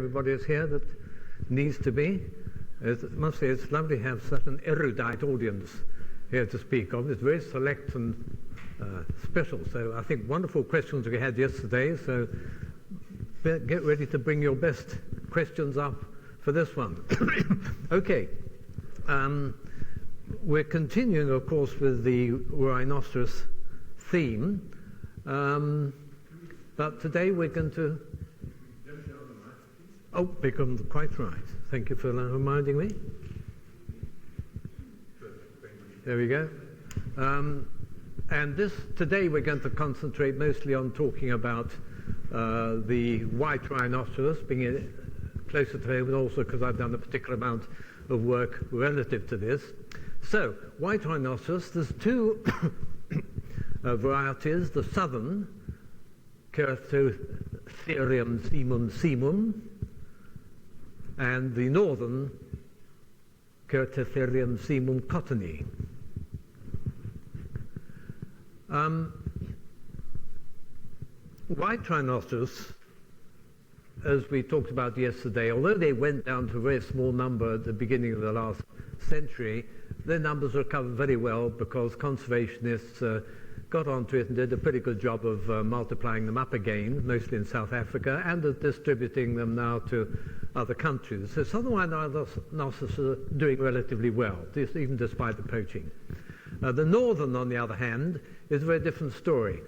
Everybody is here that needs to be. I must say it's lovely to have such an erudite audience here to speak of. It's very select and special. So I think wonderful questions we had yesterday. So get ready to bring your best questions up for this one. Okay. We're continuing, of course, with the rhinoceros theme. But today we're going to... Oh, become quite right. Thank you for reminding me. There we go. And today we're going to concentrate mostly on talking about the white rhinoceros, being closer to home, and also because I've done a particular amount of work relative to this. So, white rhinoceros, there's two varieties, the southern, Ceratotherium simum, and the northern, Ceratotherium simum cottoni. White rhinoceros, as we talked about yesterday, although they went down to a very small number at the beginning of the last century, their numbers recovered very well because conservationists got onto it and did a pretty good job of multiplying them up again, mostly in South Africa, and of distributing them now to other countries. So southern white rhinoceros are doing relatively well, even despite the poaching. The northern, on the other hand, is a very different story.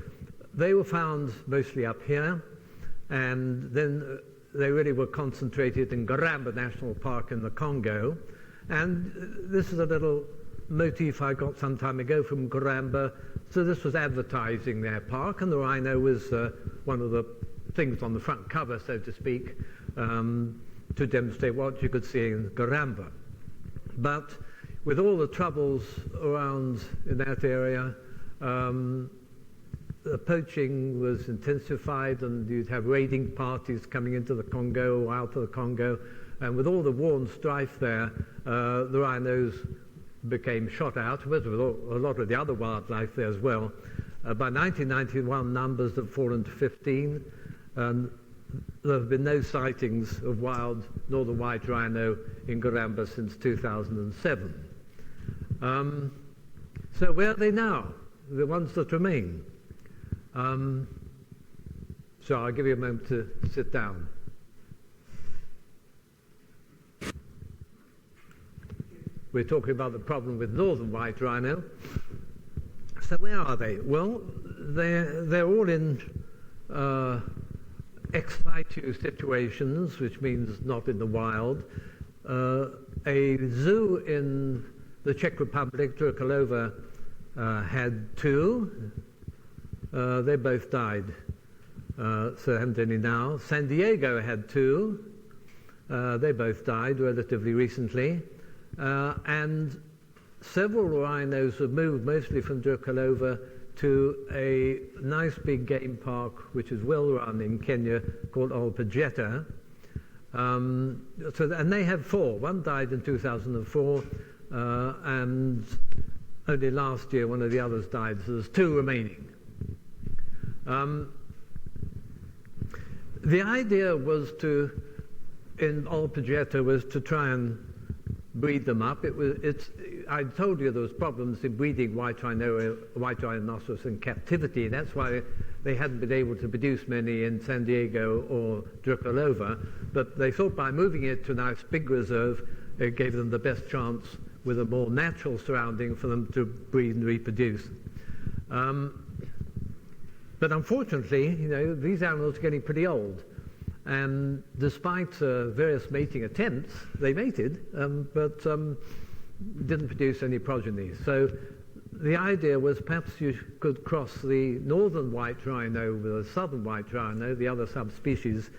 They were found mostly up here, and then they really were concentrated in Garamba National Park in the Congo. And this is a little motif I got some time ago from Garamba. So this was advertising their park, and the rhino was one of the things on the front cover, so to speak, to demonstrate what you could see in Garamba. But with all the troubles around in that area, the poaching was intensified, and you'd have raiding parties coming into the Congo or out of the Congo. And with all the war and strife there, the rhinos became shot out, with a lot of the other wildlife there as well. By 1991, numbers have fallen to 15, and there have been no sightings of wild northern white rhino in Garamba since 2007. So where are they now, the ones that remain? So I'll give you a moment to sit down. We're talking about the problem with northern white rhino. So where are they? Well, they're all in ex situ situations, which means not in the wild. A zoo in the Czech Republic, Drkalova, had two. They both died, so there haven't any now. San Diego had two. They both died relatively recently. And several rhinos have moved, mostly from Drkalova, to a nice big game park which is well run in Kenya called apologetic. And they have four. One died in 2004, and only last year one of the others died, so there's two remaining. The idea was in apologetic was to try and breed them up. I told you there was problems in breeding white rhinoceros in captivity. That's why they hadn't been able to produce many in San Diego or Drkalova. But they thought by moving it to a nice big reserve, it gave them the best chance with a more natural surrounding for them to breed and reproduce. But unfortunately, these animals are getting pretty old. And despite various mating attempts, they mated, but didn't produce any progeny. So the idea was perhaps you could cross the northern white rhino with a southern white rhino, the other subspecies,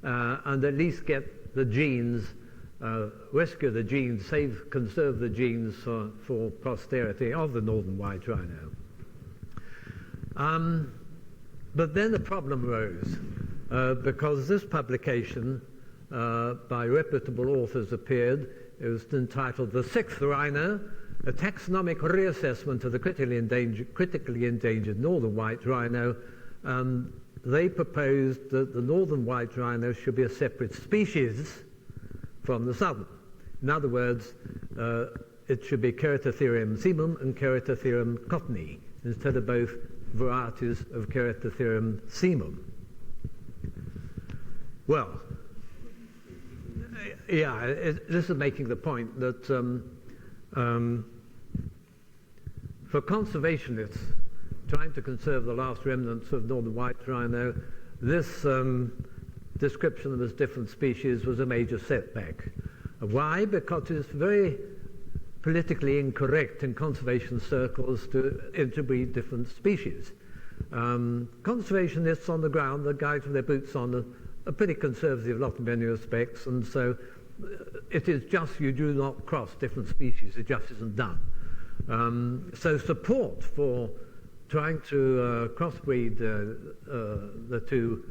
and at least get the genes, rescue the genes, conserve the genes for posterity of the northern white rhino. But then the problem arose. Because this publication by reputable authors appeared. It was entitled The Sixth Rhino, a taxonomic reassessment of the critically endangered northern white rhino. they proposed that the northern white rhino should be a separate species from the southern. In other words, it should be Keratotherium simum and Keratotherium cottoni instead of both varieties of Keratotherium simum. Well, yeah, this is making the point that for conservationists trying to conserve the last remnants of northern white rhino, this description of as different species was a major setback. Why? Because it's very politically incorrect in conservation circles to interbreed different species. Conservationists on the ground, the guys with their boots on, are pretty conservative lot in many respects, and so it is just you do not cross different species, it just isn't done. So support for trying to crossbreed the two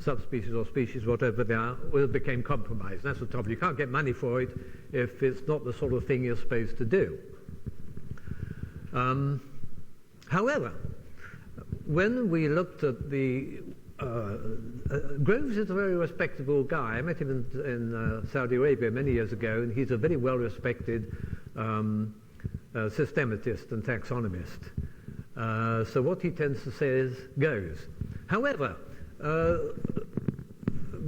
subspecies or species, whatever they are, became compromised. That's the trouble. You can't get money for it if it's not the sort of thing you're supposed to do. However, when we looked at the Groves is a very respectable guy. I met him in Saudi Arabia many years ago, and he's a very well-respected systematist and taxonomist. So what he tends to say is goes. However,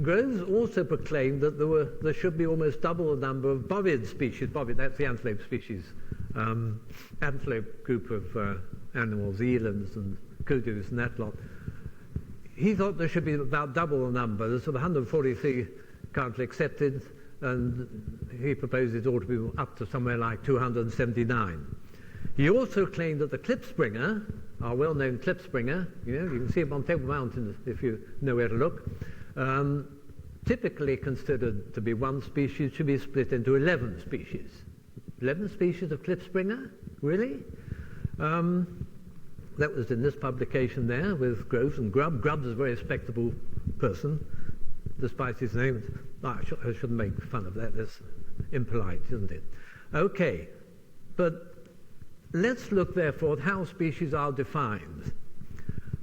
Groves also proclaimed that there should be almost double the number of bovid species. Bovid, that's the antelope species. Antelope group of animals, elands and kudus and that lot. He thought there should be about double the number. There's 143 currently accepted, and he proposed it ought to be up to somewhere like 279. He also claimed that the klipspringer, our well-known klipspringer, you can see him on Table Mountain if you know where to look, typically considered to be one species, should be split into 11 species. 11 species of klipspringer? Really? That was in this publication there with Groves and Grubb. Grubb is a very respectable person, despite his name. I shouldn't make fun of that. That's impolite, isn't it? Okay, but let's look therefore at how species are defined.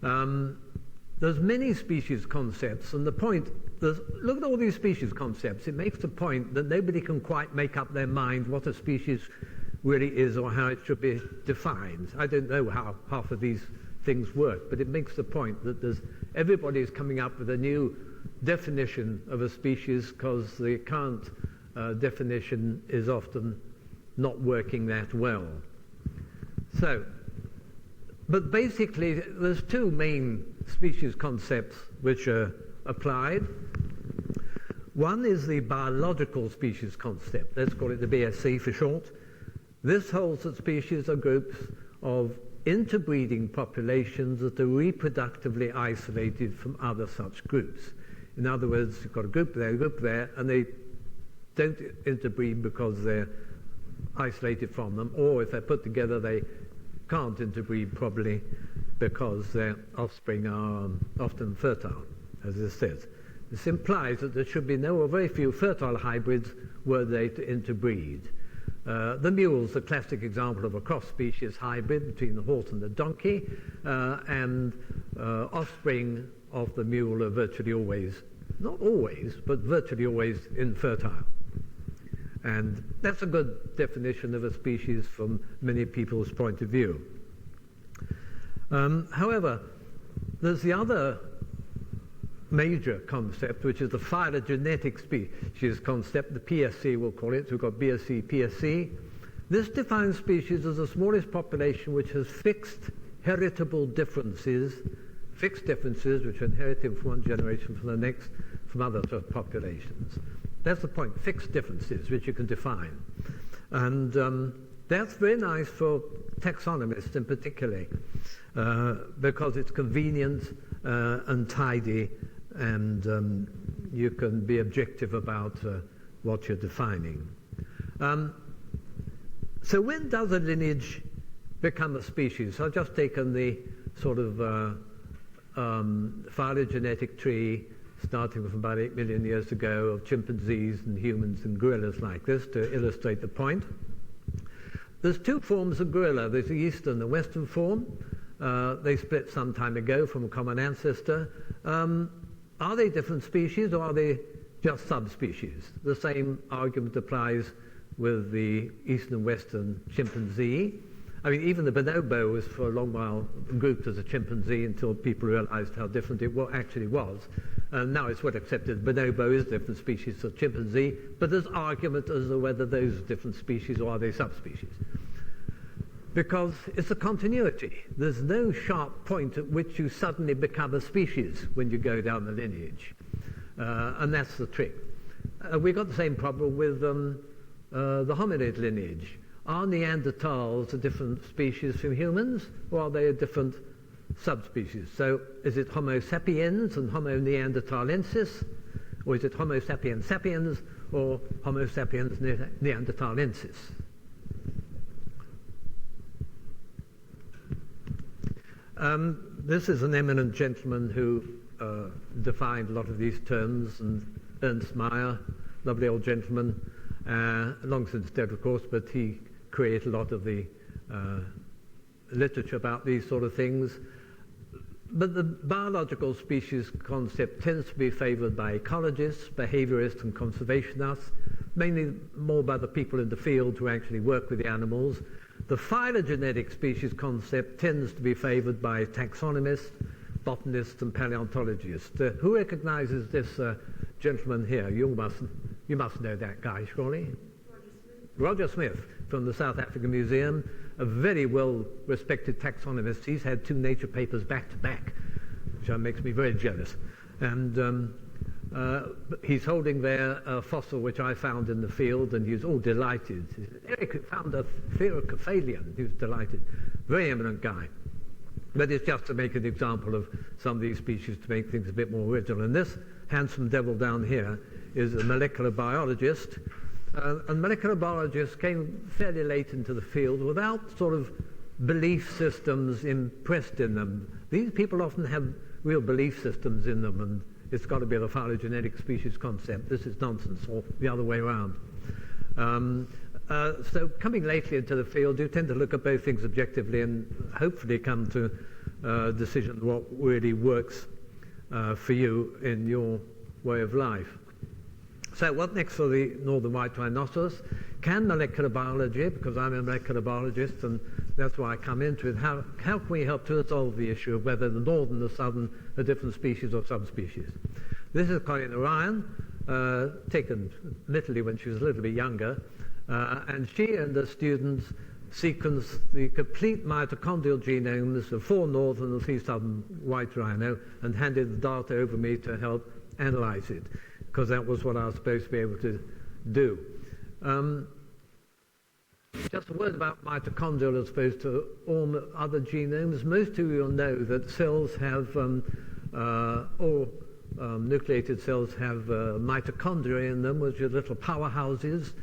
There's many species concepts, and the point, look at all these species concepts. It makes the point that nobody can quite make up their mind what a species really is or how it should be defined. I don't know how half of these things work, but it makes the point that everybody is coming up with a new definition of a species because the current definition is often not working that well. So, but basically there's two main species concepts which are applied. One is the biological species concept. Let's call it the BSC for short. This holds that species are groups of interbreeding populations that are reproductively isolated from other such groups. In other words, you've got a group there, and they don't interbreed because they're isolated from them, or if they're put together, they can't interbreed probably because their offspring are often fertile, as this says. This implies that there should be no or very few fertile hybrids were they to interbreed. The mule's the classic example of a cross-species hybrid between the horse and the donkey, and offspring of the mule are virtually always, not always, but virtually always infertile. And that's a good definition of a species from many people's point of view. However, there's the other major concept, which is the phylogenetic species concept, the PSC we'll call it. So we've got BSC, PSC. This defines species as the smallest population which has fixed heritable differences, which are inherited from one generation from the next from other populations. That's the point, fixed differences which you can define. And that's very nice for taxonomists in particular, because it's convenient and tidy, and you can be objective about what you're defining. So when does a lineage become a species? So I've just taken the sort of phylogenetic tree starting from about 8 million years ago of chimpanzees and humans and gorillas like this to illustrate the point. There's two forms of gorilla. There's the eastern and the western form. They split some time ago from a common ancestor. Are they different species or are they just subspecies? The same argument applies with the eastern and western chimpanzee. I mean, even the bonobo was for a long while grouped as a chimpanzee until people realized how different it actually was. Now it's well accepted bonobo is a different species of chimpanzee, but there's argument as to whether those are different species or are they subspecies. Because it's a continuity. There's no sharp point at which you suddenly become a species when you go down the lineage. And that's the trick. We've got the same problem with the hominid lineage. Are Neanderthals a different species from humans, or are they a different subspecies? So is it Homo sapiens and Homo neanderthalensis, or is it Homo sapiens sapiens or Homo sapiens neanderthalensis? This is an eminent gentleman who defined a lot of these terms, and Ernst Mayr, lovely old gentleman, long since dead of course, but he created a lot of the literature about these sort of things. But the biological species concept tends to be favoured by ecologists, behaviourists and conservationists, mainly more by the people in the field who actually work with the animals. The phylogenetic species concept tends to be favoured by taxonomists, botanists and paleontologists. Who recognises this gentleman here? You must know that guy, surely? Roger Smith from the South African Museum, a very well-respected taxonomist. He's had 2 Nature papers back to back, which makes me very jealous. And he's holding there a fossil which I found in the field, and he's all delighted. Eric found a Pherocephalian. He was delighted. Very eminent guy. But it's just to make an example of some of these species to make things a bit more original. And this handsome devil down here is a molecular biologist. And molecular biologists came fairly late into the field without sort of belief systems impressed in them. These people often have real belief systems in them, and it's got to be the phylogenetic species concept. This is nonsense, or the other way around. So coming lately into the field, you tend to look at both things objectively and hopefully come to a decision what really works for you in your way of life. So what next for the Northern White Rhinoceros? Can molecular biology, because I'm a molecular biologist and that's why I come into it, how can we help to resolve the issue of whether the northern and the southern are different species or subspecies? This is Colleen Orion, taken literally when she was a little bit younger, and she and the students sequenced the complete mitochondrial genomes of 4 northern and 3 southern white rhino and handed the data over me to help analyze it, because that was what I was supposed to be able to do. Just a word about mitochondrial as opposed to all other genomes. Most of you will know that cells have, all nucleated cells have mitochondria in them, which are little powerhouses.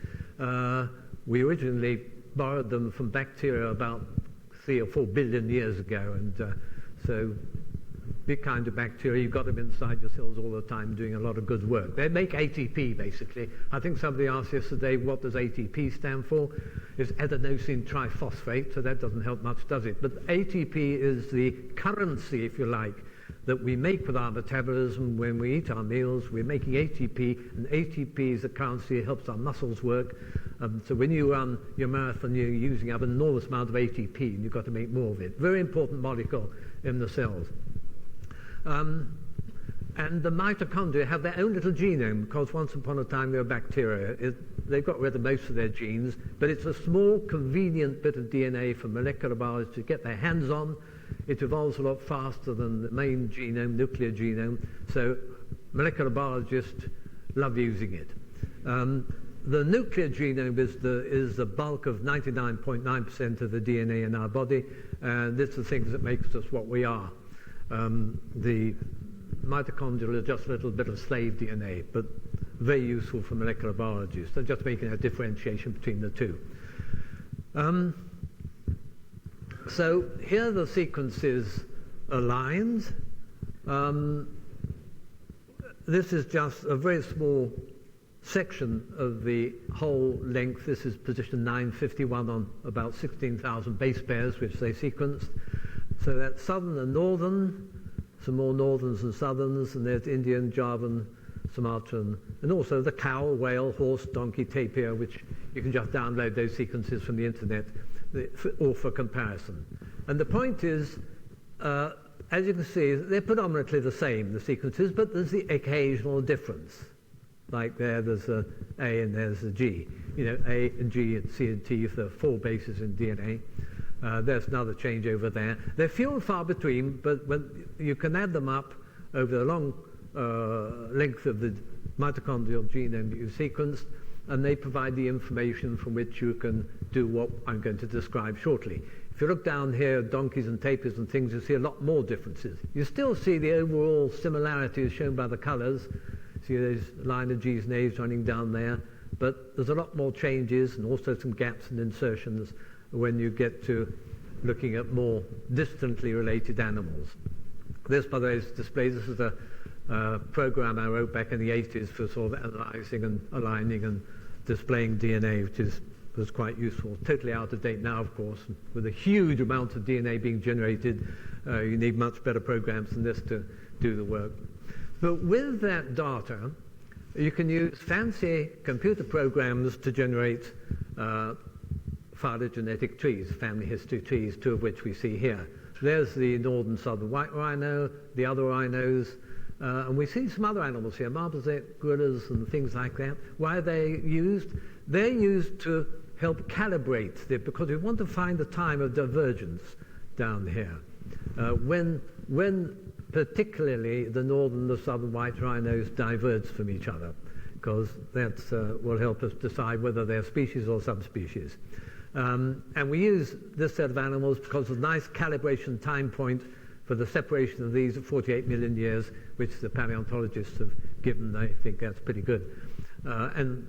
We originally borrowed them from bacteria about 3 or 4 billion years ago, and so big kind of bacteria. You've got them inside your cells all the time doing a lot of good work. They make ATP, basically. I think somebody asked yesterday, what does ATP stand for? It's adenosine triphosphate, so that doesn't help much, does it? But ATP is the currency, if you like, that we make with our metabolism when we eat our meals. We're making ATP, and ATP is the currency that helps our muscles work. So when you run your marathon, you're using up an enormous amount of ATP, and you've got to make more of it. Very important molecule in the cells. And the mitochondria have their own little genome, because once upon a time they were bacteria. They've got rid of most of their genes, but it's a small, convenient bit of DNA for molecular biologists to get their hands on. It evolves a lot faster than the main genome, nuclear genome, so molecular biologists love using it. The nuclear genome is the bulk of 99.9% of the DNA in our body, and it's the things that makes us what we are. The mitochondrial is just a little bit of slave DNA, but very useful for molecular biologists. They're just making a differentiation between the two. So here the sequence is aligned. This is just a very small section of the whole length. This is position 951 on about 16,000 base pairs which they sequenced. So that's southern and northern, some more northerns and southerns, and there's Indian, Javan, Sumatran, and also the cow, whale, horse, donkey, tapir, which you can just download those sequences from the internet, all for comparison. And the point is, as you can see, they're predominantly the same, the sequences, but there's the occasional difference. Like there's a A and there's a G. You know, A and G and C and T for 4 bases in DNA. There's another change over there. They're few and far between, but when you can add them up over the long length of the mitochondrial genome that you've sequenced, and they provide the information from which you can do what I'm going to describe shortly. If you look down here, donkeys and tapirs and things, you see a lot more differences. You still see the overall similarities shown by the colors. See there's a line of G's and A's running down there, but there's a lot more changes and also some gaps and insertions when you get to looking at more distantly related animals. This, by the way, is displayed. This is a program I wrote back in the 80s for sort of analyzing and aligning and displaying DNA, which was quite useful. Totally out of date now, of course. With a huge amount of DNA being generated, you need much better programs than this to do the work. But with that data, you can use fancy computer programs to generate phylogenetic trees, family history trees, 2 of which we see here. There's the northern southern white rhino, the other rhinos, and we see some other animals here, marmoset, gorillas, and things like that. Why are they used? They're used to help calibrate because we want to find the time of divergence down here. When particularly the northern and the southern white rhinos diverge from each other, because that will help us decide whether they're species or subspecies. And we use this set of animals because of a nice calibration time point for the separation of these at 48 million years, which the paleontologists have given. They think that's pretty good. And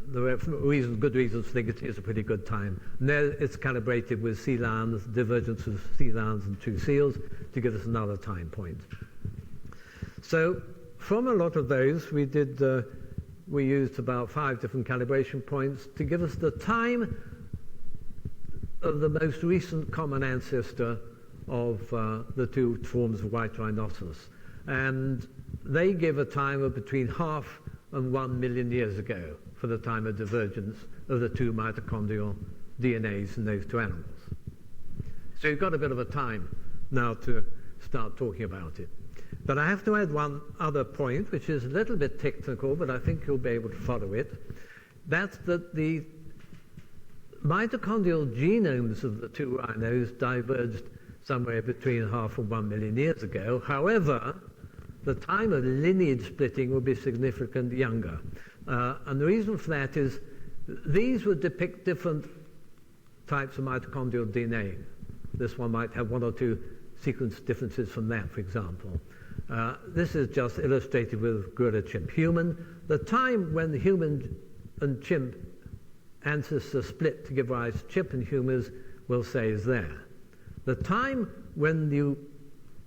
there are good reasons to think it is a pretty good time. And there it's calibrated with sea lions, divergence of sea lions and true seals to give us another time point. So from a lot of those, we used about 5 different calibration points to give us the time of the most recent common ancestor of the 2 forms of white rhinoceros. And they give a time of between 0.5 and 1 million years ago for the time of divergence of the 2 mitochondrial DNAs in those 2 animals. So you've got a bit of a time now to start talking about it. But I have to add one other point, which is a little bit technical, but I think you'll be able to follow it. That's that the mitochondrial genomes of the 2 rhinos diverged somewhere between 0.5 and 1 million years ago. However, the time of lineage splitting will be significantly younger. And the reason for that is these would depict different types of mitochondrial DNA. This one might have 1 or 2 sequence differences from that, for example. This is just illustrated with gorilla, chimp, human. The time when the human and chimp ancestors split to give rise to chimp and humans, we'll say, is there. The time when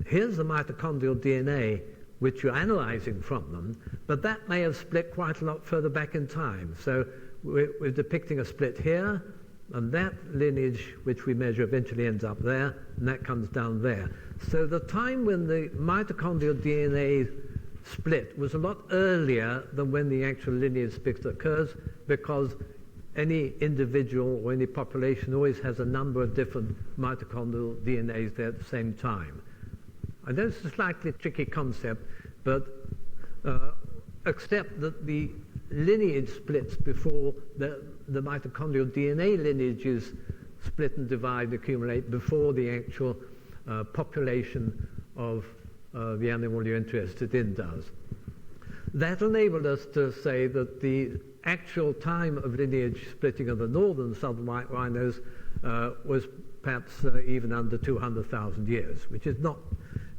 here's the mitochondrial DNA which you're analyzing from them, but that may have split quite a lot further back in time. So we're depicting a split here, and that lineage which we measure eventually ends up there, and that comes down there. So the time when the mitochondrial DNA split was a lot earlier than when the actual lineage split occurs, because any individual or any population always has a number of different mitochondrial DNAs there at the same time. I know it's a slightly tricky concept, but accept that the lineage splits before the mitochondrial DNA lineages split and divide and accumulate before the actual population of the animal you're interested in does. That enabled us to say that the actual time of lineage splitting of the northern and southern white rhinos was perhaps even under 200,000 years, which is not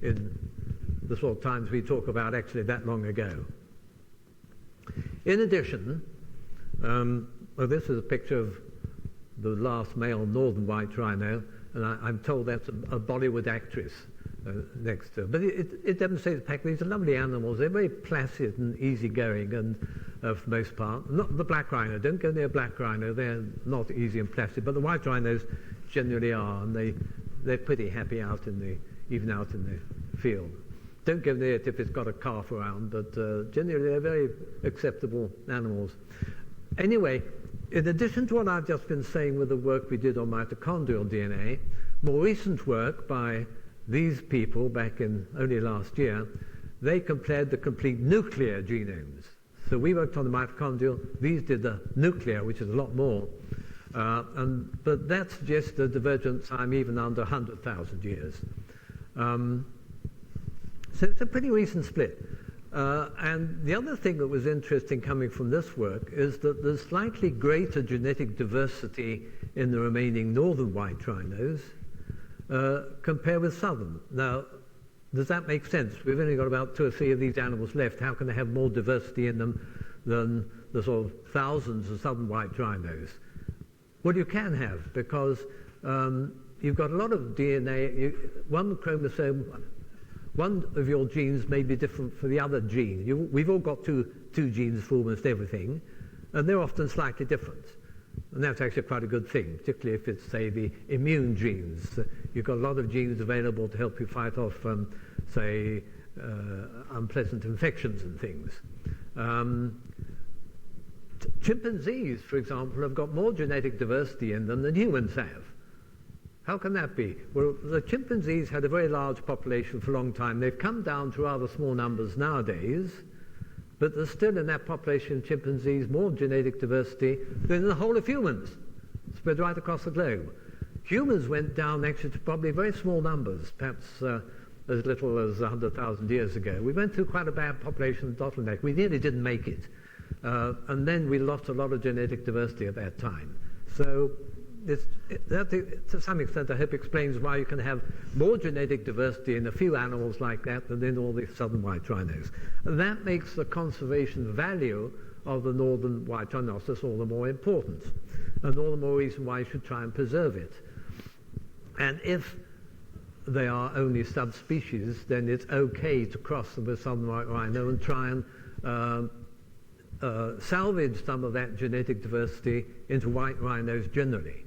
in the sort of times we talk about actually that long ago. In addition, this is a picture of the last male northern white rhino, and I'm told that's a Bollywood actress next to her. But it demonstrates the fact that these are lovely animals. They're very placid and easygoing, and for the most part. Not the black rhino. Don't go near black rhino. They're not easy and placid. But the white rhinos generally are, and they they're pretty happy even out in the field. Don't go near it if it's got a calf around, but generally they're very acceptable animals. Anyway, in addition to what I've just been saying with the work we did on mitochondrial DNA, more recent work by these people back in only last year, they compared the complete nuclear genomes. So we worked on the mitochondrial, these did the nuclear, which is a lot more. But that suggests a divergent time even under 100,000 years. So it's a pretty recent split. And the other thing that was interesting coming from this work is that there's slightly greater genetic diversity in the remaining northern white rhinos compared with southern. Now, does that make sense? We've only got about 2 or 3 of these animals left. How can they have more diversity in them than the sort of thousands of southern white rhinos? Well, you can have, because you've got a lot of DNA, one chromosome, one of your genes may be different from the other gene. We've all got two genes for almost everything, and they're often slightly different. And that's actually quite a good thing, particularly if it's, say, the immune genes. You've got a lot of genes available to help you fight off, say, unpleasant infections and things. Chimpanzees, for example, have got more genetic diversity in them than humans have. How can that be? Well, the chimpanzees had a very large population for a long time. They've come down to rather small numbers nowadays, but there's still in that population of chimpanzees more genetic diversity than in the whole of humans, spread right across the globe. Humans went down actually to probably very small numbers, perhaps as little as 100,000 years ago. We went through quite a bad population bottleneck. We nearly didn't make it. And then we lost a lot of genetic diversity at that time. So that, to some extent, I hope explains why you can have more genetic diversity in a few animals like that than in all the southern white rhinos. And that makes the conservation value of the northern white rhinoceros all the more important, and all the more reason why you should try and preserve it. And if they are only subspecies, then it's okay to cross them with southern white rhino and try and salvage some of that genetic diversity into white rhinos generally.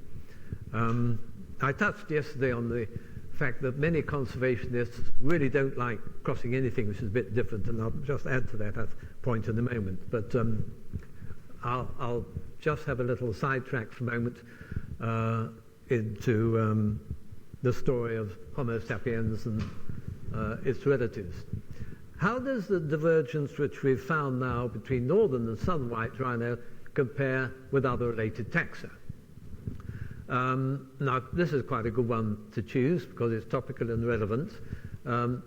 I touched yesterday on the fact that many conservationists really don't like crossing anything which is a bit different, and I'll just add to that point in a moment. But I'll just have a little sidetrack for a moment into the story of Homo sapiens and its relatives. How does the divergence which we've found now between northern and southern white rhino compare with other related taxa? Now, this is quite a good one to choose because it's topical and relevant.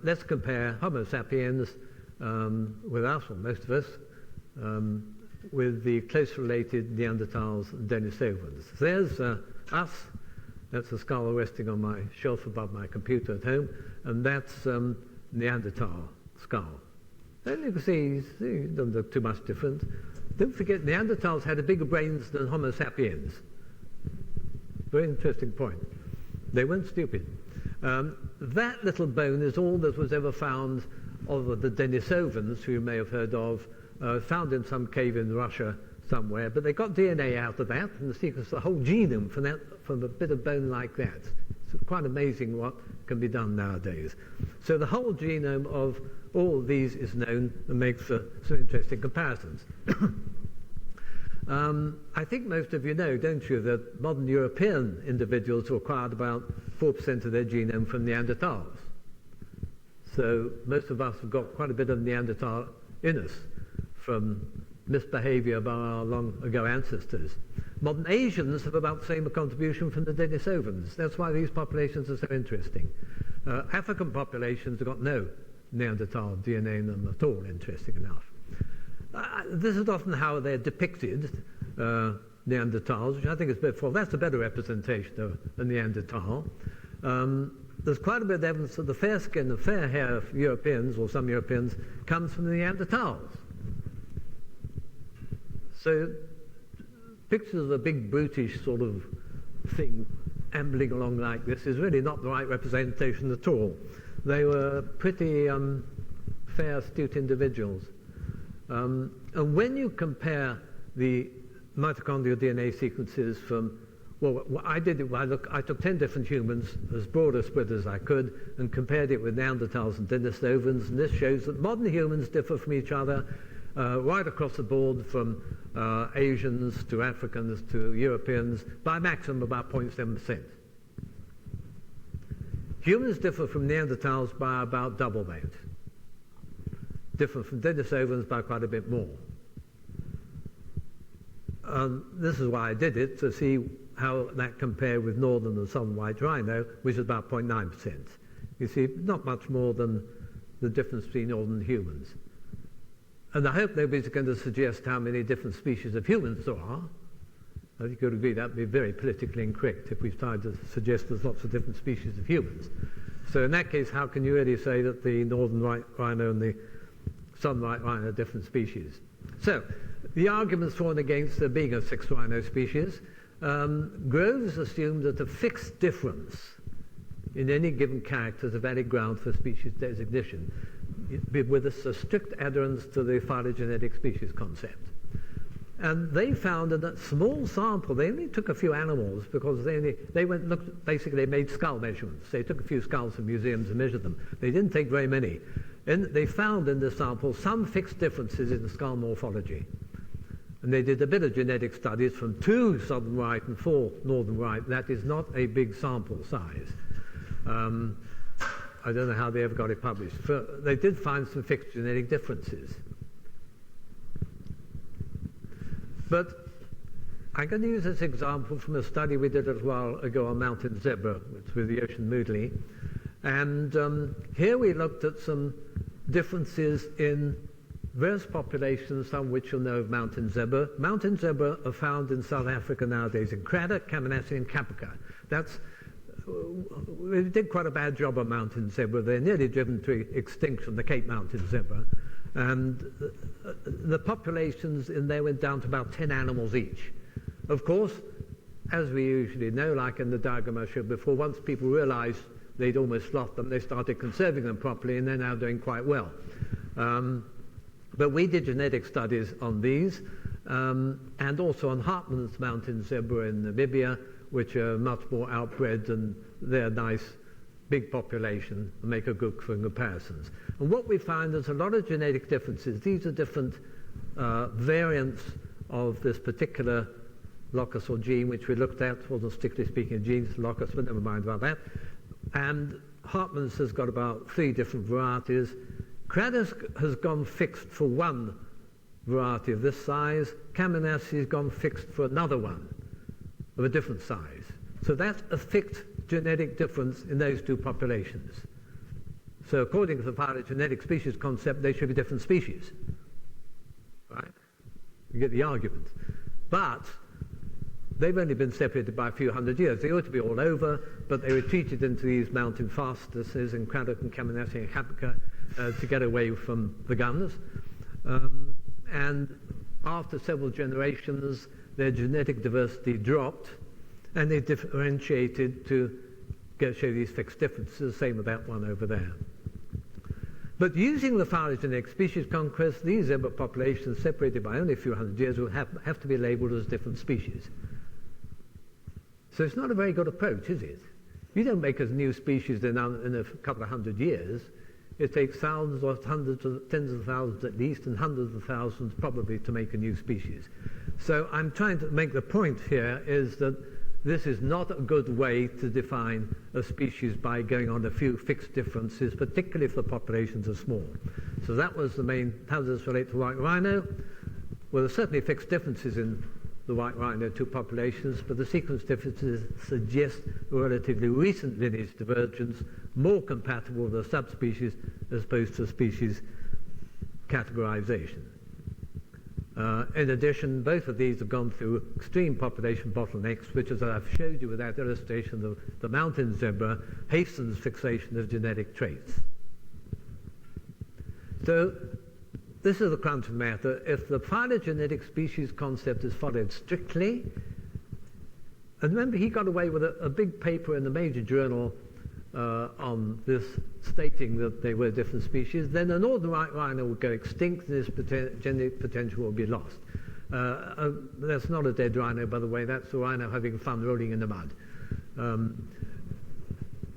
Let's compare Homo sapiens with us, or most of us, with the close related Neanderthals and Denisovans. There's us. That's a skull resting on my shelf above my computer at home, and that's Neanderthal skull. And you can see it doesn't look too much different. Don't forget, Neanderthals had bigger brains than Homo sapiens. Very interesting point. They weren't stupid. That little bone is all that was ever found of the Denisovans, who you may have heard of, found in some cave in Russia somewhere, but they got DNA out of that and sequenced the whole genome from a bit of bone like that. It's quite amazing what can be done nowadays. So the whole genome of all of these is known and makes some interesting comparisons. I think most of you know, don't you, that modern European individuals acquired about 4% of their genome from Neanderthals. So most of us have got quite a bit of Neanderthal in us from misbehavior by our long ago ancestors. Modern Asians have about the same contribution from the Denisovans. That's why these populations are so interesting. African populations have got no Neanderthal DNA in them at all, interesting enough. This is often how they're depicted, Neanderthals, which I think is a bit false. That's a better representation of a Neanderthal. There's quite a bit of evidence that the fair skin and fair hair of Europeans, or some Europeans, comes from the Neanderthals. So pictures of a big brutish sort of thing ambling along like this is really not the right representation at all. They were pretty fair, astute individuals. And when you compare the mitochondrial DNA sequences from Well, what I did, I took 10 different humans, as broad a split as I could, and compared it with Neanderthals and Denisovans, and this shows that modern humans differ from each other right across the board, from Asians to Africans to Europeans, by a maximum about 0.7%. Humans differ from Neanderthals by about double that. Differ from Denisovans by quite a bit more. This is why I did it, to see how that compared with Northern and Southern White Rhino, which is about 0.9%. You see, not much more than the difference between Northern humans. And I hope nobody's going to suggest how many different species of humans there are. I think you could agree that would be very politically incorrect if we tried to suggest there's lots of different species of humans. So in that case, how can you really say that the Northern White Rhino and the Southern White Rhino are different species? So the arguments for and against there being a sixth rhino species. Groves assumed that a fixed difference in any given character is a valid ground for species designation, with a strict adherence to the phylogenetic species concept. And they found in that small sample, they only took a few animals because they went and looked, basically they made skull measurements. They took a few skulls from museums and measured them. They didn't take very many. And they found in this sample some fixed differences in the skull morphology. And they did a bit of genetic studies from 2 Southern White and 4 Northern White. That is not a big sample size. I don't know how they ever got it published. They did find some fixed genetic differences. But I'm going to use this example from a study we did a little while ago on mountain zebra, with the ocean moodley. And here we looked at some differences in various populations, some of which you'll know of mountain zebra. Mountain zebra are found in South Africa nowadays in Cradock, Camanassi and Caprica. We did quite a bad job on mountain zebra. They're nearly driven to extinction, the Cape Mountain zebra. And the populations in there went down to about 10 animals each. Of course, as we usually know, like in the diagram I showed before, once people realized they'd almost lost them, they started conserving them properly, and they're now doing quite well. But we did genetic studies on these, and also on Hartmann's mountain zebra in Namibia, which are much more outbred, and they're nice, big population, and make a good for comparisons. And what we find is a lot of genetic differences. These are different variants of this particular locus or gene, which we looked at. Wasn't strictly speaking a gene, it's locus, but never mind about that. And Hartmann's has got about 3 different varieties. Cradock has gone fixed for 1 variety of this size. Camanassi has gone fixed for another one of a different size. So that's a fixed genetic difference in those 2 populations. So according to the phylogenetic species concept, they should be different species. Right? You get the argument. But they've only been separated by a few hundred years. They ought to be all over, but they retreated into these mountain fastnesses in Cradock and Camanassi and Caprica to get away from the gunners. And after several generations, their genetic diversity dropped, and they differentiated to show these fixed differences, same with that one over there. But using the phylogenetic species conquest, these zebra populations separated by only a few hundred years will have to be labeled as different species. So it's not a very good approach, is it? You don't make a new species in a couple of hundred years. It takes thousands or hundreds of tens of thousands at least, and hundreds of thousands probably to make a new species. So I'm trying to make the point here is that this is not a good way to define a species by going on a few fixed differences, particularly if the populations are small. So that was the main, how does this relate to white rhino? Well, there's certainly fixed differences in the white rhino 2 populations, but the sequence differences suggest a relatively recent lineage divergence, more compatible with a subspecies as opposed to a species categorization. In addition, both of these have gone through extreme population bottlenecks, which, as I've showed you with that illustration of the mountain zebra, hastens fixation of genetic traits. So this is the crunch of the matter. If the phylogenetic species concept is followed strictly, and remember he got away with a big paper in the major journal on this, stating that they were different species, then the Northern White Rhino would go extinct and its genetic potential will be lost. That's not a dead rhino, by the way. That's a rhino having fun rolling in the mud.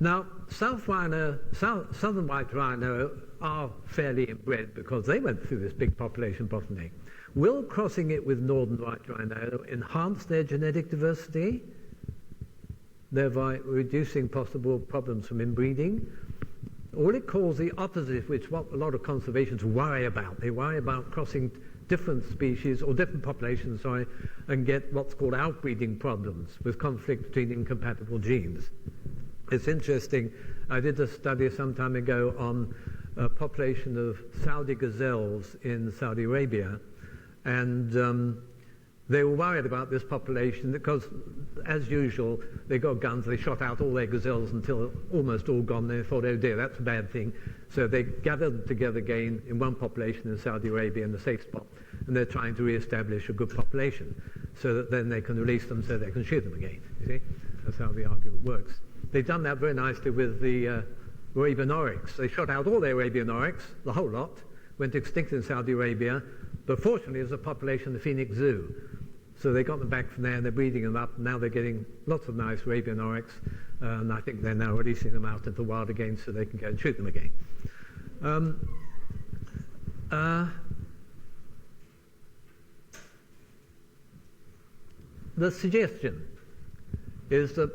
Now, Southern White Rhino are fairly inbred because they went through this big population bottleneck. Will crossing it with Northern White Rhino enhance their genetic diversity, thereby reducing possible problems from inbreeding? Or it calls the opposite, which what a lot of conservationists worry about. They worry about crossing different species or different populations, and get what's called outbreeding problems with conflict between incompatible genes. It's interesting. I did a study some time ago on a population of Saudi gazelles in Saudi Arabia, and they were worried about this population because, as usual, they got guns, they shot out all their gazelles until almost all gone. They thought, oh dear, that's a bad thing. So they gathered together again in one population in Saudi Arabia in a safe spot, and they're trying to re-establish a good population so that then they can release them so they can shoot them again. You see? That's how the argument works. They've done that very nicely with the Arabian oryx. They shot out all the Arabian oryx, the whole lot, went extinct in Saudi Arabia, but fortunately there's a population in the Phoenix Zoo. So they got them back from there and they're breeding them up. Now they're getting lots of nice Arabian oryx, and I think they're now releasing them out into the wild again so they can go and shoot them again. The suggestion is that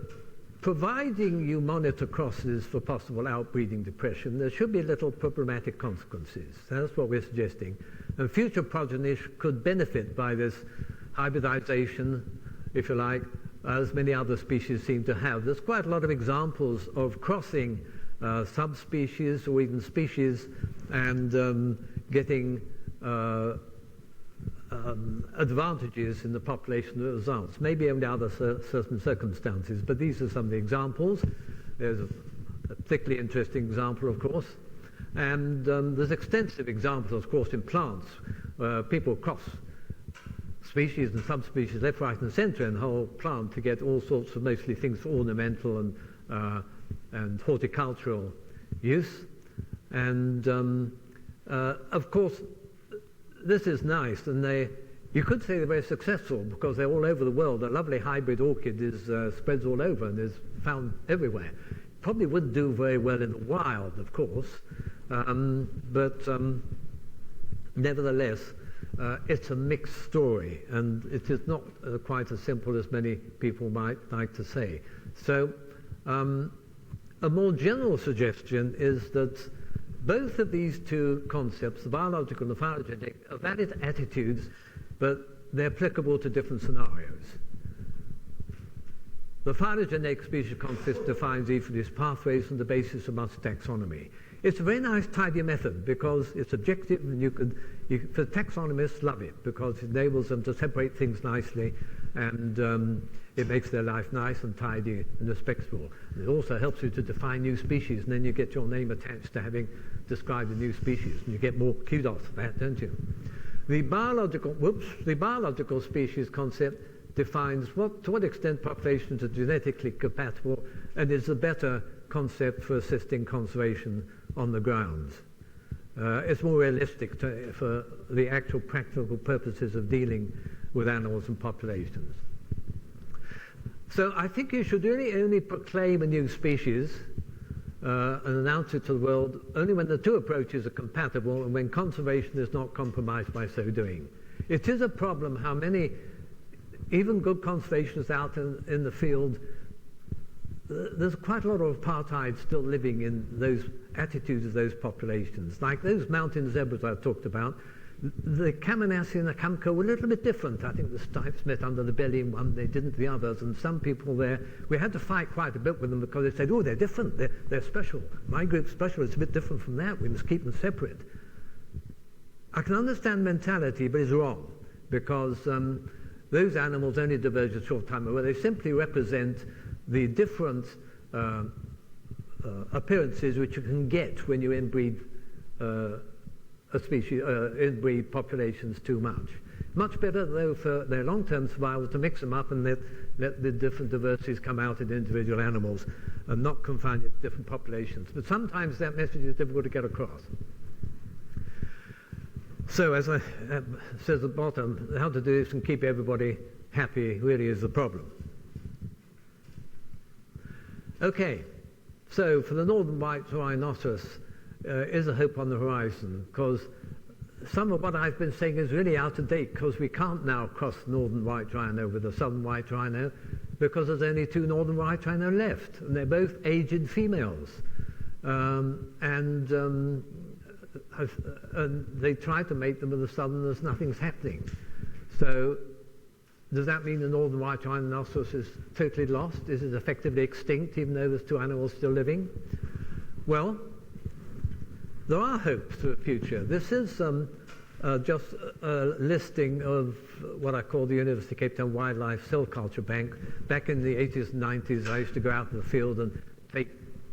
providing you monitor crosses for possible outbreeding depression, there should be little problematic consequences. That's what we're suggesting. And future progeny could benefit by this hybridization, if you like, as many other species seem to have. There's quite a lot of examples of crossing subspecies or even species and getting advantages in the population that results. Maybe only other certain circumstances, but these are some of the examples. There's a particularly interesting example, of course, and there's extensive examples, of course, in plants where people cross species and subspecies left, right, and centre in the whole plant to get all sorts of mostly things for ornamental and horticultural use. And of course, this is nice, and you could say they're very successful because they're all over the world. A lovely hybrid orchid spreads all over and is found everywhere. Probably wouldn't do very well in the wild, of course, but nevertheless, it's a mixed story, and it is not quite as simple as many people might like to say. So a more general suggestion is that both of these two concepts, the biological and the phylogenetic, are valid attitudes, but they're applicable to different scenarios. The phylogenetic species concept defines evolutionary pathways on the basis of multi-taxonomy. It's a very nice, tidy method because it's objective, and for taxonomists love it because it enables them to separate things nicely, and it makes their life nice and tidy and respectable. And it also helps you to define new species, and then you get your name attached to having described a new species, and you get more kudos for that, don't you? The biological species concept defines to what extent populations are genetically compatible and is a better concept for assisting conservation on the grounds. It's more realistic for the actual practical purposes of dealing with animals and populations. So I think you should really only proclaim a new species and announce it to the world only when the two approaches are compatible and when conservation is not compromised by so doing. It is a problem how many, even good conservationists out in the field, there's quite a lot of apartheid still living in those attitudes of those populations. Like those mountain zebras I talked about, the Camanassi and the Camco were a little bit different. I think the stripes met under the belly in one, they didn't the others, and some people there, we had to fight quite a bit with them because they said, oh, they're different, they're special. My group's special, it's a bit different from that, we must keep them separate. I can understand mentality, but it's wrong, because those animals only diverged a short time ago. They simply represent the different appearances which you can get when you inbreed a species, inbreed populations too much. Much better, though, for their long-term survival to mix them up and let the different diversities come out in individual animals and not confine it to different populations. But sometimes that message is difficult to get across. So as I said at the bottom, how to do this and keep everybody happy really is the problem. Okay, so for the Northern White Rhinoceros, is a hope on the horizon, because some of what I've been saying is really out of date, because we can't now cross the Northern White Rhino with the Southern White Rhino, because there's only 2 Northern White Rhino left, and they're both aged females. And they try to mate them with the Southerners, nothing's happening. So does that mean the Northern White Rhinoceros is totally lost? Is it effectively extinct, even though there's 2 animals still living? Well, there are hopes for the future. This is just a listing of what I call the University of Cape Town Wildlife Cell Culture Bank. Back in the 80s and 90s, I used to go out in the field and take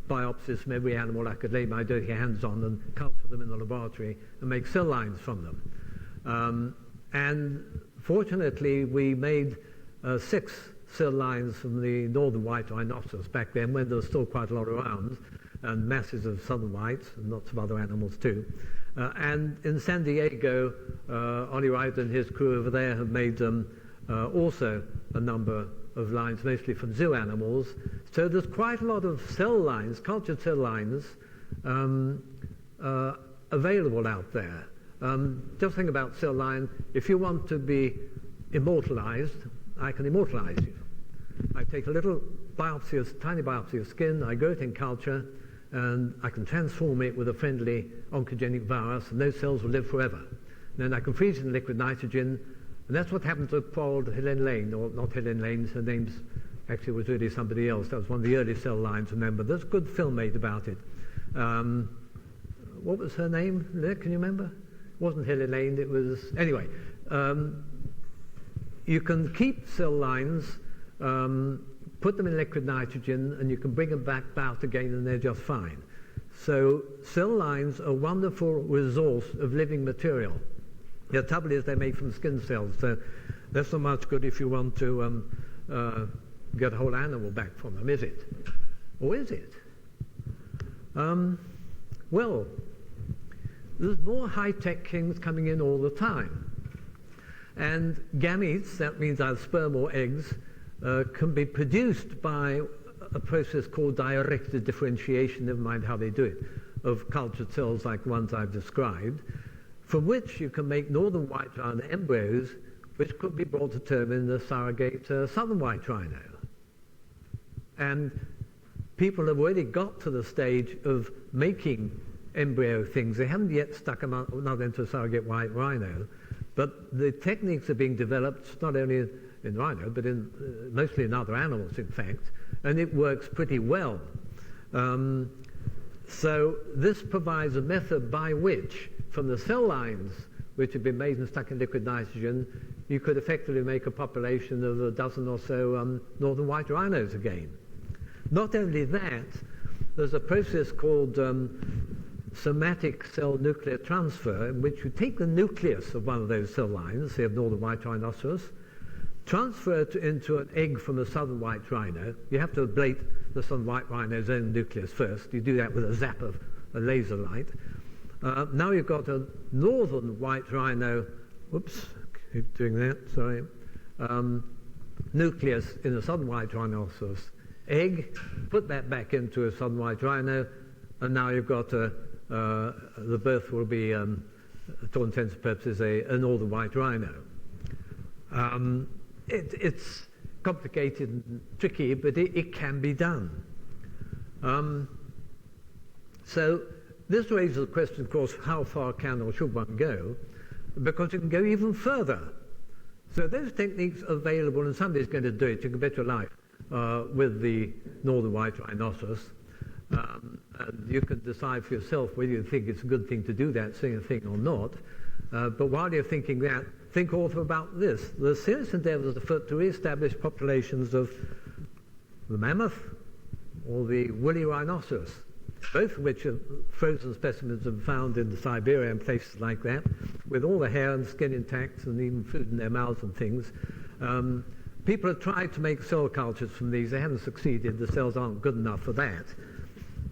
biopsies from every animal I could lay my dirty hands on and culture them in the laboratory and make cell lines from them. And fortunately, we made 6 cell lines from the Northern White Rhinoceros back then, when there was still quite a lot around, and masses of southern whites and lots of other animals too. And in San Diego, Ollie Wright and his crew over there have made also a number of lines, mostly from zoo animals. So there's quite a lot of cell lines, cultured cell lines, available out there. Just think about cell line. If you want to be immortalized, I can immortalize you. I take a little biopsy, tiny biopsy of skin, I grow it in culture, and I can transform it with a friendly oncogenic virus, and those cells will live forever. And then I can freeze it in liquid nitrogen, and that's what happened to poor old Helen Lane, or not Helen Lane, her name actually was really somebody else. That was one of the early cell lines, remember. There's a good film made about it. What was her name? Can you remember? It wasn't Helen Lane, it was... Anyway, you can keep cell lines, put them in liquid nitrogen, and you can bring them back out again, and they're just fine. So cell lines are a wonderful resource of living material. The trouble is they're made from skin cells, so that's not much good if you want to get a whole animal back from them, is it? Or is it? Well, there's more high-tech things coming in all the time. And gametes, that means either sperm or eggs, can be produced by a process called directed differentiation, never mind how they do it, of cultured cells like the ones I've described, from which you can make Northern White Rhino embryos, which could be brought to term in the surrogate Southern White Rhino. And people have already got to the stage of making embryo things. They haven't yet stuck them out, not into a surrogate white rhino, but the techniques are being developed not only in rhino, but in mostly in other animals, in fact, and it works pretty well. So this provides a method by which, from the cell lines which have been made and stuck in liquid nitrogen, you could effectively make a population of a dozen or so Northern White Rhinos again. Not only that, there's a process called somatic cell nuclear transfer, in which you take the nucleus of one of those cell lines, say of Northern White Rhinoceros, transfer it into an egg from a Southern White Rhino. You have to ablate the Southern White Rhino's own nucleus first. You do that with a zap of a laser light. Now you've got a Northern White Rhino, whoops, keep doing that, sorry, nucleus in a Southern White Rhinoceros egg, put that back into a Southern White Rhino, and now you've got the birth will be, to all intents and purposes, a Northern White Rhino. It's complicated and tricky, but it can be done. So this raises the question, of course, how far can or should one go? Because you can go even further. So those techniques are available, and somebody's going to do it. You can bet your life with the Northern White Rhinoceros. And you can decide for yourself whether you think it's a good thing to do that sort of thing or not. But while you're thinking that, think also about this. There's serious endeavors afoot to re-establish populations of the mammoth or the woolly rhinoceros, both of which are frozen specimens have been found in Siberia and places like that, with all the hair and skin intact and even food in their mouths and things. People have tried to make cell cultures from these. They haven't succeeded. The cells aren't good enough for that.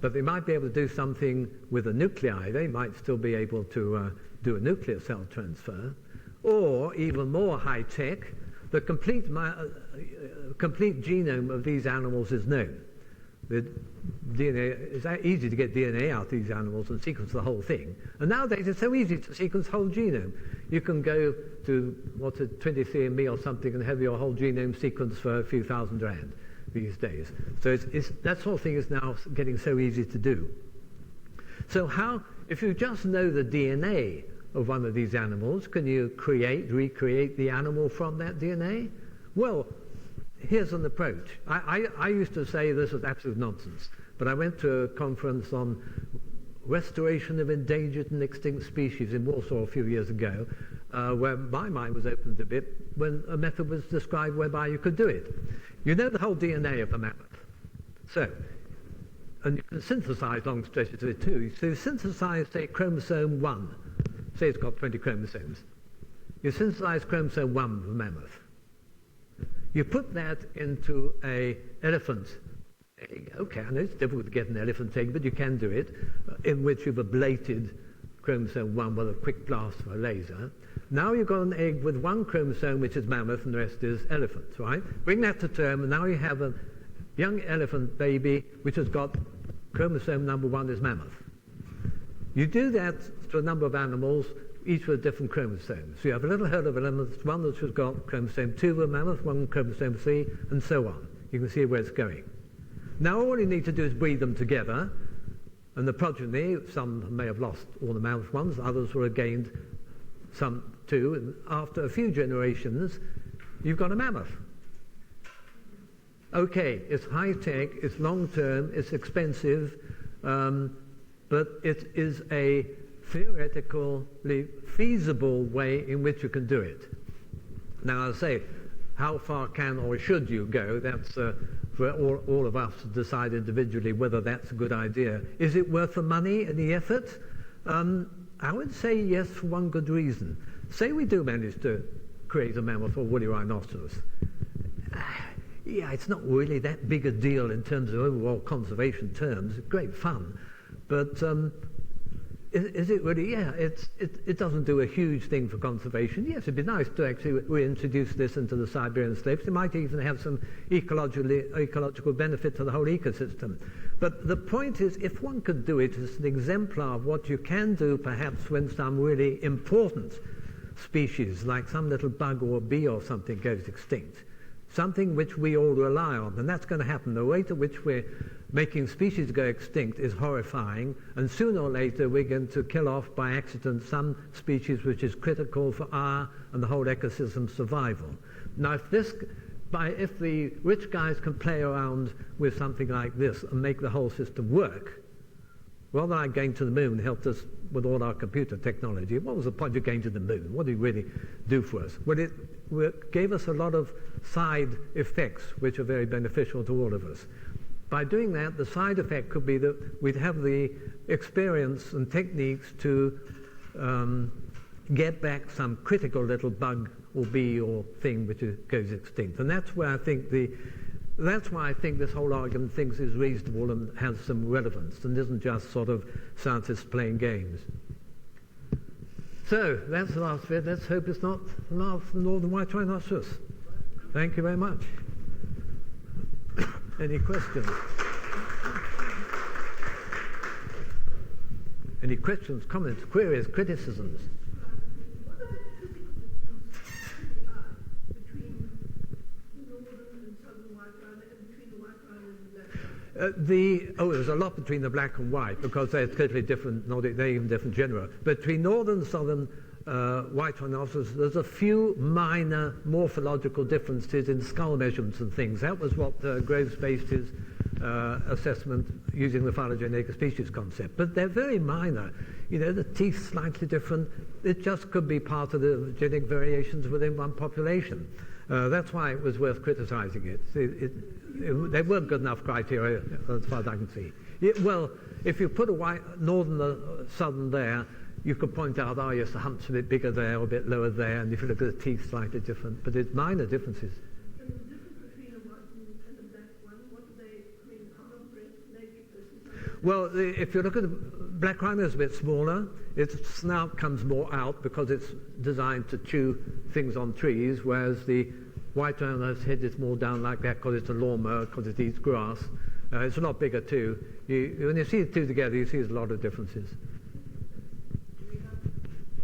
But they might be able to do something with the nuclei. They might still be able to do a nuclear cell transfer, or even more high-tech, the complete genome of these animals is known. The DNA, it's easy to get DNA out of these animals and sequence the whole thing. And nowadays it's so easy to sequence whole genome. You can go to 23andMe or something and have your whole genome sequenced for a few $1,000 these days. So that sort of thing is now getting so easy to do. So how, if you just know the DNA of one of these animals, can you recreate the animal from that DNA? Well, here's an approach. I used to say this was absolute nonsense, but I went to a conference on restoration of endangered and extinct species in Warsaw a few years ago, where my mind was opened a bit when a method was described whereby you could do it. You know the whole DNA of a mammoth. So, and you can synthesize long stretches of it too. So you synthesize, say, chromosome 1. Say it's got 20 chromosomes. You synthesize chromosome 1 of a mammoth. You put that into an elephant egg. Okay, I know it's difficult to get an elephant egg, but you can do it, in which you've ablated chromosome 1 with a quick blast of a laser. Now you've got an egg with one chromosome, which is mammoth, and the rest is elephant, right? Bring that to term, and now you have a young elephant baby, which has got chromosome number 1 is mammoth. You do that to a number of animals, each with different chromosomes. So you have a little herd of elephants, one which has got chromosome 2 of a mammoth, one chromosome 3, and so on. You can see where it's going. Now all you need to do is breed them together, and the progeny, some may have lost all the mammoth ones, others will have gained some too, and after a few generations, you've got a mammoth. Okay, it's high-tech, it's long-term, it's expensive, but it is a theoretically feasible way in which you can do it. Now, I say, how far can or should you go? That's for all of us to decide individually whether that's a good idea. Is it worth the money and the effort? I would say yes for one good reason. Say we do manage to create a mammoth or woolly rhinoceros. Yeah, it's not really that big a deal in terms of overall conservation terms. It's great fun. But is it really? Yeah, it doesn't do a huge thing for conservation. Yes, it'd be nice to actually reintroduce this into the Siberian steppes. It might even have some ecological benefit to the whole ecosystem. But the point is, if one could do it, it's an exemplar of what you can do perhaps when some really important species, like some little bug or bee or something, goes extinct. Something which we all rely on, and that's going to happen. The rate at which we're making species go extinct is horrifying, and sooner or later we're going to kill off by accident some species which is critical for our and the whole ecosystem's survival. Now, if the rich guys can play around with something like this and make the whole system work, rather than like going to the moon helped us with all our computer technology, what was the point of going to the moon? What did it really do for us? Well, it gave us a lot of side effects which are very beneficial to all of us. By doing that, the side effect could be that we'd have the experience and techniques to get back some critical little bug or bee or thing which goes extinct. And that's where I think that's why I think this whole argument thinks is reasonable and has some relevance and isn't just sort of scientists playing games. So that's the last bit. Let's hope it's not the last Northern White Rhinoceros. Thank you very much. Any questions? Any questions, comments, queries, criticisms? There's a lot between the black and white because they're totally different, they're even different genera. Between northern and southern white rhinoceros, there's a few minor morphological differences in skull measurements and things. That was what Groves based his assessment using the Phylogenetic Species concept. But they're very minor. You know, the teeth slightly different. It just could be part of the genetic variations within one population. That's why it was worth criticizing it. They weren't good enough criteria as far as I can see. Well, if you put a northern or southern there, you could point out, oh yes, the hump's a bit bigger there or a bit lower there, and if you look at the teeth, slightly different. But it's minor differences. And the difference between a white and a black one, what do they, I mean, how long do they make it? Well, if you look at Black rhino is a bit smaller. Its snout comes more out because it's designed to chew things on trees, whereas the white rhino's head is more down like that because it's a lawnmower, because it eats grass. It's a lot bigger too. When you see the two together, you see there's a lot of differences.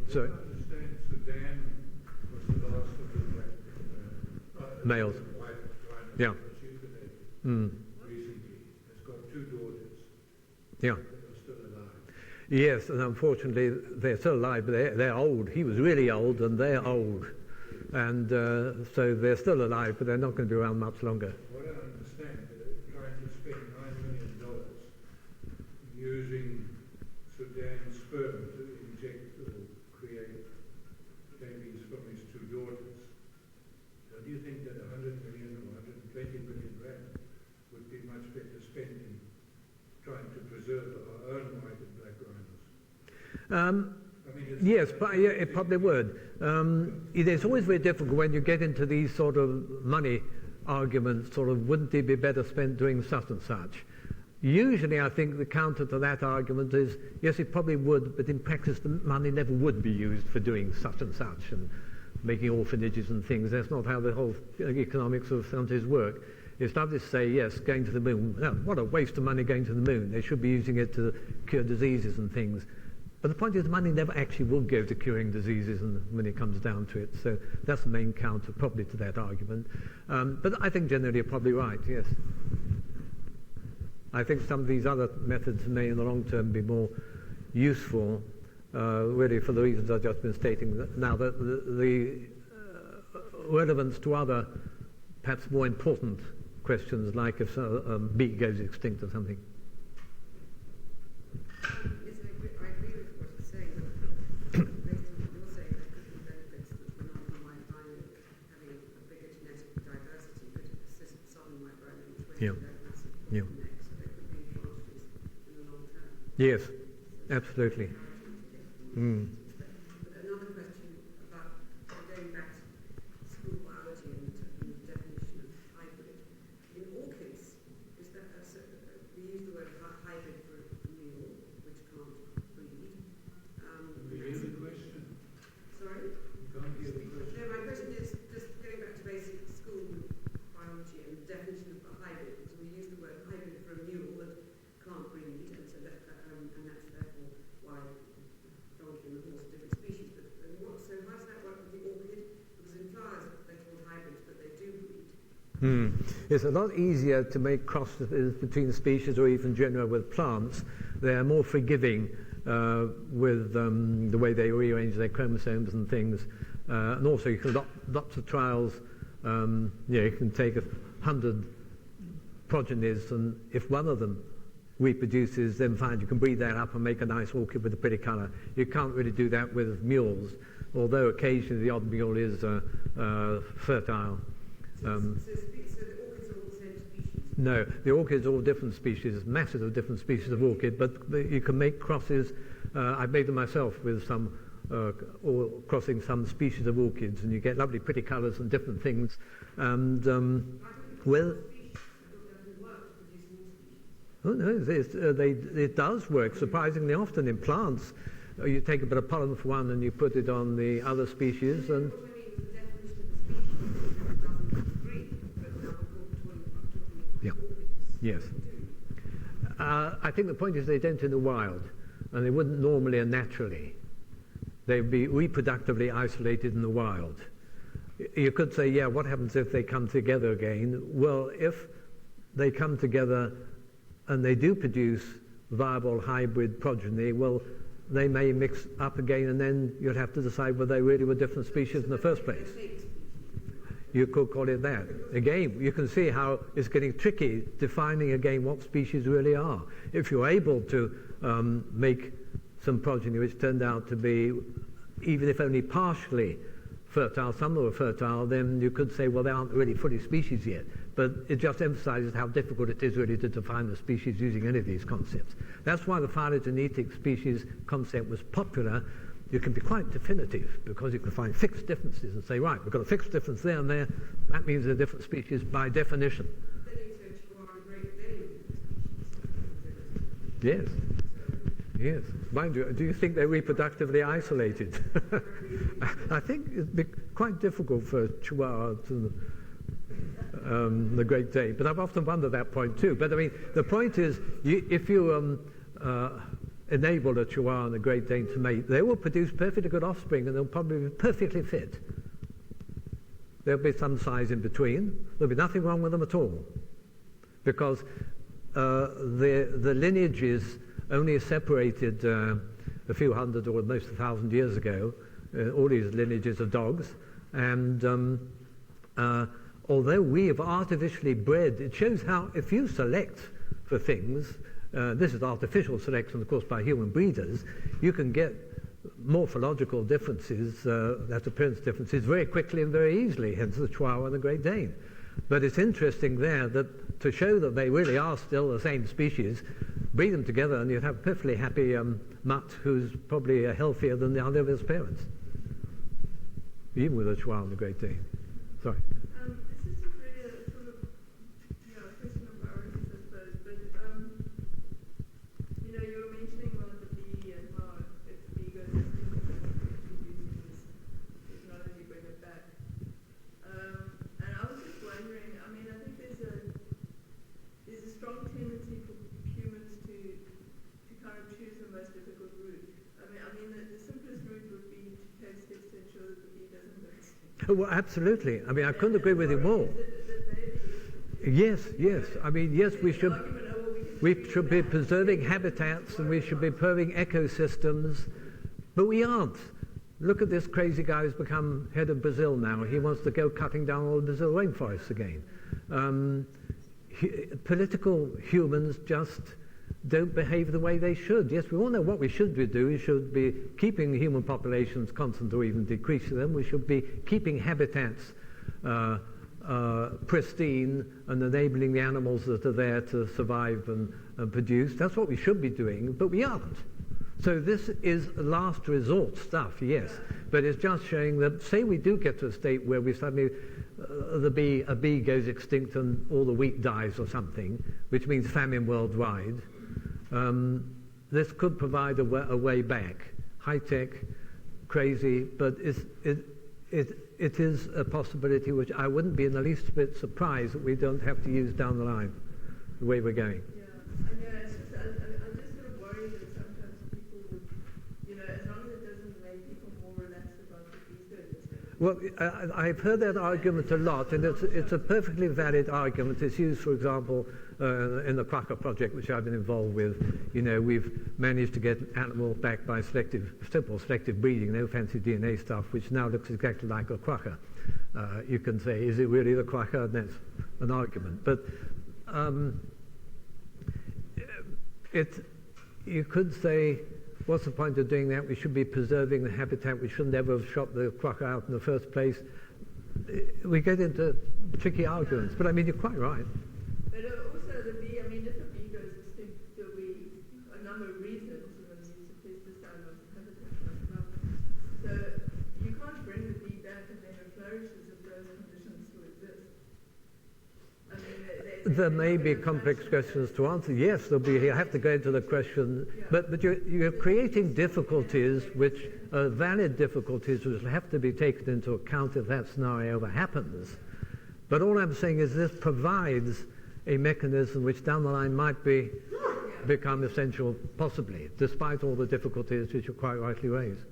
So, Sudan was the last of the black males. White rhino Yeah. recently. It's got 2 daughters. Yeah. That are still alive. Yes, and unfortunately they're still alive, but they're old. He was really old, and they're old. And so they're still alive, but they're not going to be around much longer. What I understand, they're trying to spend $9 million using Sudan's sperm to inject or create babies from his 2 daughters. So do you think that 100 million or 120 million rand would be much better spent in trying to preserve our own white and black rhinos? Yes, but yeah, it probably would. It's always very difficult when you get into these sort of money arguments, sort of, wouldn't it be better spent doing such and such? Usually I think the counter to that argument is, yes, it probably would, but in practice the money never would be used for doing such and such and making orphanages and things. That's not how the whole economics of countries work. It's not to say, yes, going to the moon. No, what a waste of money going to the moon. They should be using it to cure diseases and things. But the point is, money never actually will go to curing diseases when it comes down to it. So that's the main counter probably to that argument. But I think generally you're probably right, yes. I think some of these other methods may in the long term be more useful, really for the reasons I've just been stating. Now, the relevance to other, perhaps more important questions, like if a bee goes extinct or something. Yeah. Yeah. Yes, absolutely. Another question about going back to school biology and the definition of hybrid. In orchids, is that we use the word hybrid for a mule, which can't breed. We hear the question. Sorry? You can't hear the question. No, my question is just going back to basic school biology and the definition of a hybrid. So we use the word hybrid for a mule that can't breed, and so that, and that's therefore why donkey and the horse are different species. But so how does that work with the orchid? Because in flowers they're called hybrids, but they do breed. It's a lot easier to make crosses between species or even genera with plants. They're more forgiving with the way they rearrange their chromosomes and things. And also you can lots of trials. You can take 100 progenies, and if one of them reproduces, then fine, you can breed that up and make a nice orchid with a pretty colour. You can't really do that with mules, although occasionally the odd mule is fertile. So the orchids are all the same species? No, the orchids are all different species, masses of different species of orchid, but you can make crosses. I've made them myself with some, or crossing some species of orchids, and you get lovely pretty colours and different things. And oh no, it does work surprisingly often in plants. You take a bit of pollen from one and you put it on the other species, and yeah, yes. I think the point is they don't in the wild, and they wouldn't normally and naturally. They'd be reproductively isolated in the wild. You could say, yeah, what happens if they come together again? Well, if they come together and they do produce viable hybrid progeny, well, they may mix up again, and then you'd have to decide whether they really were different species in the first place. You could call it that. Again, you can see how it's getting tricky defining again what species really are. If you're able to make some progeny which turned out to be, even if only partially fertile, some were fertile, then you could say, well, they aren't really fully species yet. But it just emphasizes how difficult it is really to define the species using any of these concepts. That's why the phylogenetic species concept was popular. You can be quite definitive because you can find fixed differences and say, right, we've got a fixed difference there and there. That means they're different species by definition. Then you said you are a great many Yes. Yes. Mind you, do you think they're reproductively isolated? I think it'd be quite difficult for a chihuahua to the Great Dane, but I've often wondered that point too. But I mean, the point is, if you enable a chihuahua and a Great Dane to mate, they will produce perfectly good offspring, and they'll probably be perfectly fit. There'll be some size in between. There'll be nothing wrong with them at all, because the lineage is only separated a few hundred or almost 1,000 years ago. All these lineages of dogs, and although we have artificially bred, it shows how if you select for things, this is artificial selection, of course, by human breeders, you can get morphological differences, that appearance differences, very quickly and very easily, hence the Chihuahua and the Great Dane. But it's interesting there that to show that they really are still the same species, breed them together and you'd have a perfectly happy mutt who's probably healthier than the other of his parents, even with the Chihuahua and the Great Dane. Sorry. This is really a sort of, question of priorities, I suppose, but, you were mentioning about the bee and how if the bee goes extinct, this technology bring it back. And I was just wondering, I mean, I think there's a strong tendency for humans to kind of choose the most difficult route. I mean, the simplest route would be to test it to ensure that the bee doesn't go extinct. Oh, well, absolutely. I mean, I couldn't agree with you more. Yes. I mean, yes, we should be preserving habitats and we should be preserving ecosystems, but we aren't. Look at this crazy guy who's become head of Brazil now. He wants to go cutting down all the Brazil rainforests again. Political humans just don't behave the way they should. Yes, we all know what we should be doing. We should be keeping human populations constant or even decreasing them. We should be keeping habitats pristine and enabling the animals that are there to survive and produce. That's what we should be doing, but we aren't. So this is last resort stuff, yes, but it's just showing that, say we do get to a state where we suddenly, a bee goes extinct and all the wheat dies or something, which means famine worldwide. This could provide a way back. High-tech, crazy, but it is a possibility which I wouldn't be in the least bit surprised that we don't have to use down the line, the way we're going. Yeah, it's just, I'm just sort of worried that sometimes people would, as long as it doesn't make people more relaxed about the bees going extinct. Well, I've heard that argument a lot, and it's a perfectly valid argument. It's used, for example, in the Quokka project, which I've been involved with. We've managed to get animals back by simple selective breeding, no fancy DNA stuff, which now looks exactly like a quokka. You can say, is it really the quokka? And that's an argument. But you could say, what's the point of doing that? We should be preserving the habitat. We shouldn't ever have shot the quokka out in the first place. We get into tricky arguments, but I mean, you're quite right. But also the bee, I mean, if a bee goes extinct, there'll be a number of reasons, use of pesticide or habitat. So you can't bring the bee back and then it flourishes if those conditions still exist. I mean, there may be complex questions to answer. Yes, you have to go into the question, but you're creating difficulties which are valid difficulties which will have to be taken into account if that scenario ever happens. But all I'm saying is this provides a mechanism which down the line might become essential, possibly, despite all the difficulties which you quite rightly raised.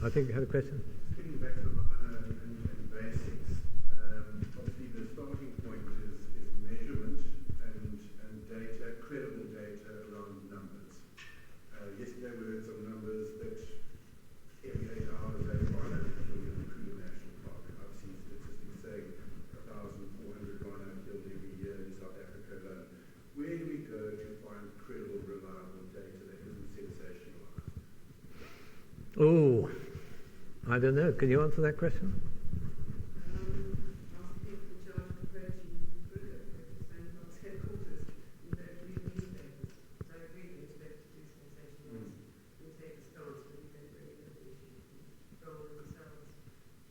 I think you had a question? Getting back to Rhino and basics, obviously the starting point is measurement and data, credible data around numbers. Yesterday we heard some numbers that every 8 hours there's 100 million in Kruger National Park. I've seen statistics saying 1,400 rhino killed every year in South Africa alone. Where do we go to find credible, reliable data that isn't sensationalized? Oh, I don't know. Can you answer that question? Ask people in charge of the protein in Kruger, Neanderthals headquarters, and they're reading newspapers. So I agree we expect to do sensationalized and take a stance, but we don't really know the issue. Go on themselves,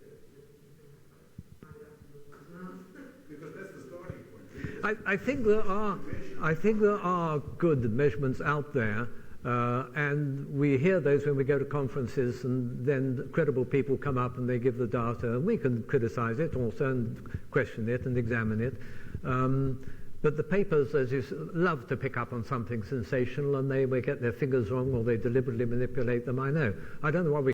that people can find out from the mouth. Because that's the starting point. I think there are good measurements out there. And we hear those when we go to conferences, and then credible people come up and they give the data, and we can criticize it also and question it and examine it. But the papers, as you love to pick up on something sensational, and they get their figures wrong or they deliberately manipulate them. I know. I don't know what we